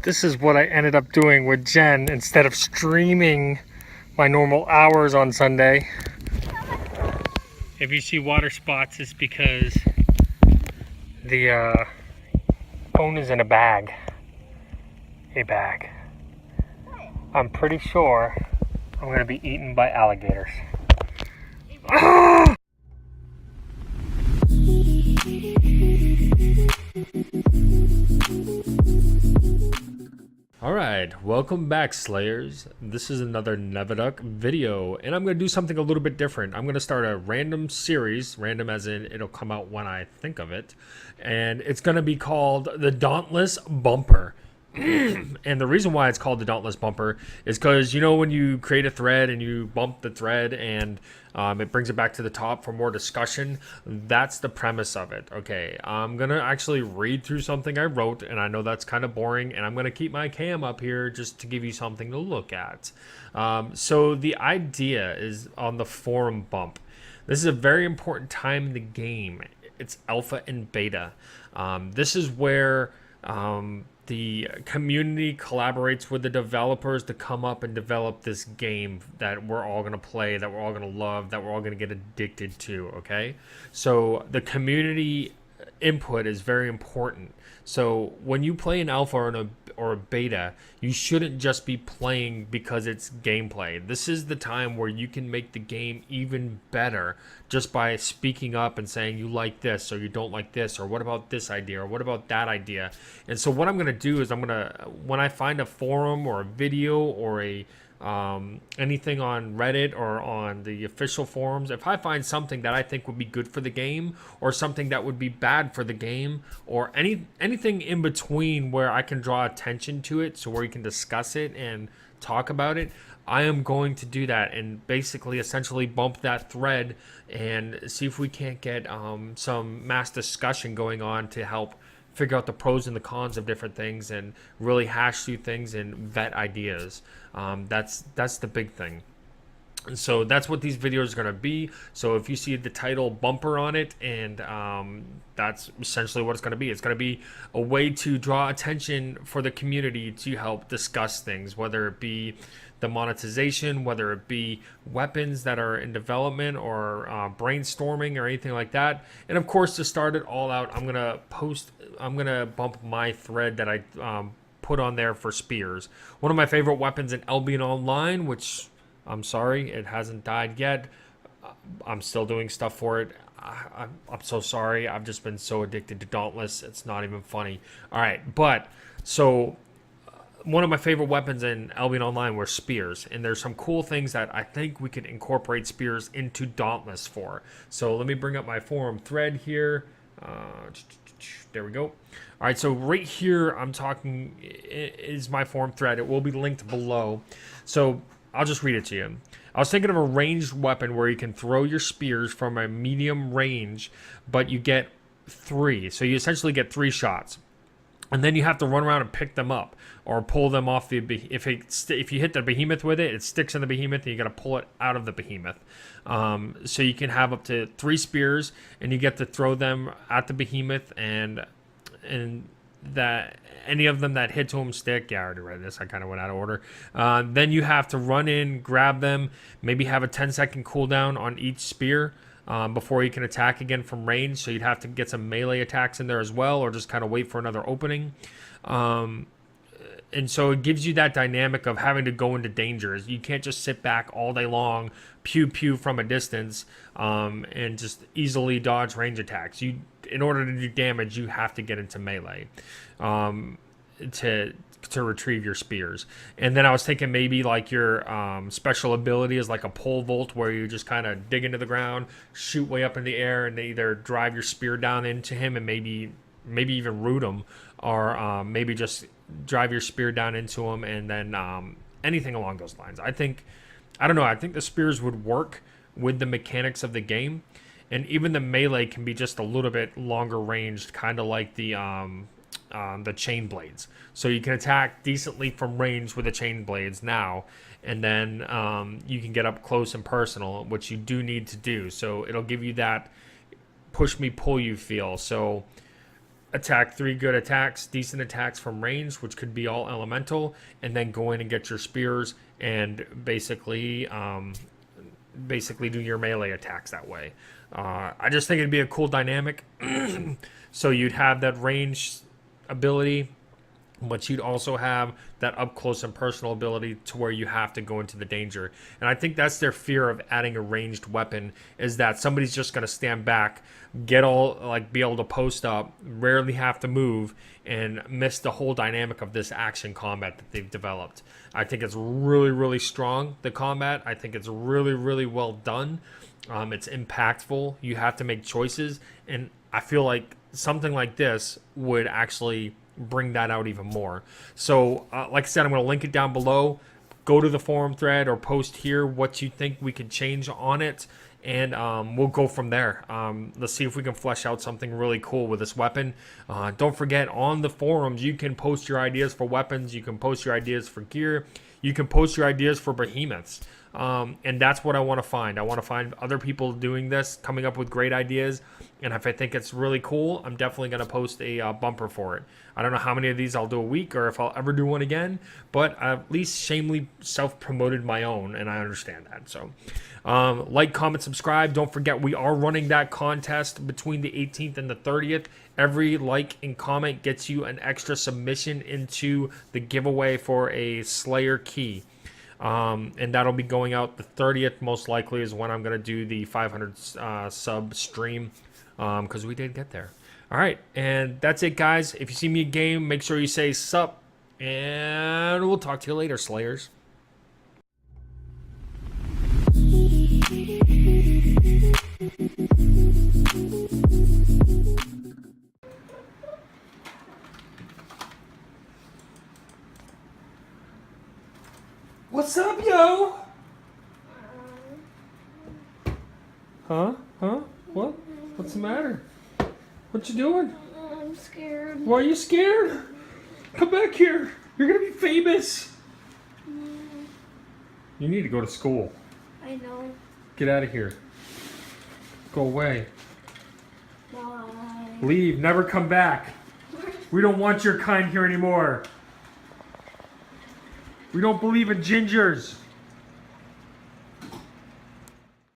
This is what I ended up doing with Jen. Instead of streaming my normal hours on Sunday, if you see water spots, it's because the phone is in a bag. I'm pretty sure I'm going to be eaten by alligators. Alright, welcome back, Slayers. This is another Neveduck video, and I'm going to do something a little bit different. I'm going to start a random series, random as in it'll come out when I think of it, and it's going to be called the Dauntless Bumper. And the reason why it's called the Dauntless Bumper is because, you know, when you create a thread and you bump the thread and it brings it back to the top for more discussion, that's the premise of it. Okay, I'm going to actually read through something I wrote, and I know that's kind of boring, and I'm going to keep my cam up here just to give you something to look at. So the idea is on the forum bump. This is a very important time in the game. It's alpha and beta. This is where the community collaborates with the developers to come up and develop this game that we're all going to play, that we're all going to love, that we're all going to get addicted to, okay? So the community input is very important. So when you play an alpha or a beta, you shouldn't just be playing because it's gameplay. This is the time where you can make the game even better just by speaking up and saying you like this or you don't like this, or what about this idea or what about that idea. And so what I'm going to do is when I find a forum or a video or a anything on Reddit or on the official forums, if I find something that I think would be good for the game or something that would be bad for the game or anything in between where I can draw attention to it, so where you can discuss it and talk about it, I am going to do that and basically essentially bump that thread and see if we can't get some mass discussion going on to help figure out the pros and the cons of different things and really hash through things and vet ideas. That's the big thing. And so that's what these videos are going to be. So if you see the title bumper on it, and that's essentially what it's going to be. It's going to be a way to draw attention for the community to help discuss things, whether it be the monetization, whether it be weapons that are in development or brainstorming or anything like that. And of course, to start it all out, I'm gonna bump my thread that I put on there for spears. One of my favorite weapons in Albion Online, which I'm sorry, it hasn't died yet. I'm still doing stuff for it. I'm so sorry. I've just been so addicted to Dauntless. It's not even funny. All right, but so one of my favorite weapons in Albion Online were spears, and there's some cool things that I think we could incorporate spears into Dauntless for. So let me bring up my forum thread here. There we go. All right, so right here I'm talking is my forum thread. It will be linked below. So I'll just read it to you. I was thinking of a ranged weapon where you can throw your spears from a medium range, but you get 3. So you essentially get 3 shots. And then you have to run around and pick them up or pull them off the if you hit the behemoth with it, it sticks in the behemoth and you got to pull it out of the behemoth. So you can have up to 3 spears and you get to throw them at the behemoth, and that any of them that hit to them stick. Yeah, I already read this. I kind of went out of order. Then you have to run in, grab them, maybe have a 10-second cooldown on each spear before you can attack again from range. So you'd have to get some melee attacks in there as well, or just kind of wait for another opening. And so it gives you that dynamic of having to go into dangers. You can't just sit back all day long, pew pew from a distance, and just easily dodge range attacks. In order to do damage, you have to get into melee to retrieve your spears. And then I was thinking maybe like your special ability is like a pole vault, where you just kind of dig into the ground, shoot way up in the air, and either drive your spear down into him and maybe even root him, or maybe just drive your spear down into him, and then anything along those lines. I think the spears would work with the mechanics of the game, and even the melee can be just a little bit longer ranged, kind of like the chain blades. So you can attack decently from range with the chain blades now, and then you can get up close and personal, which you do need to do. So it'll give you that push me, pull you feel. So attack 3 good attacks, decent attacks from range, which could be all elemental, and then go in and get your spears and basically do your melee attacks that way. I just think it'd be a cool dynamic. So you'd have that range ability, but you'd also have that up close and personal ability to where you have to go into the danger. And I think that's their fear of adding a ranged weapon, is that somebody's just going to stand back, be able to post up, rarely have to move, and miss the whole dynamic of this action combat that they've developed. I think it's really, really strong, the combat. I think it's really, really well done. It's impactful. You have to make choices, and I feel like something like this would actually bring that out even more. So like I said, I'm going to link it down below. Go to the forum thread or post here what you think we could change on it, and we'll go from there. Let's see if we can flesh out something really cool with this weapon. Don't forget, on the forums you can post your ideas for weapons, you can post your ideas for gear, you can post your ideas for behemoths. And that's what I want to find. I want to find other people doing this, coming up with great ideas. And if I think it's really cool, I'm definitely going to post a bumper for it. I don't know how many of these I'll do a week or if I'll ever do one again, but I at least shamelessly self-promoted my own, and I understand that. So like, comment, subscribe. Don't forget, we are running that contest between the 18th and the 30th. Every like and comment gets you an extra submission into the giveaway for a Slayer key. And that'll be going out the 30th, most likely, is when I'm going to do the 500 sub stream, because we did get there. All right, and that's it, guys. If you see me in game, make sure you say sup, and we'll talk to you later, Slayers. What's up, yo? Huh? What? What's the matter? What you doing? I'm scared. Why are you scared? Come back here. You're gonna be famous. You need to go to school. I know. Get out of here. Go away. Why? Leave. Never come back. We don't want your kind here anymore. We don't believe in gingers.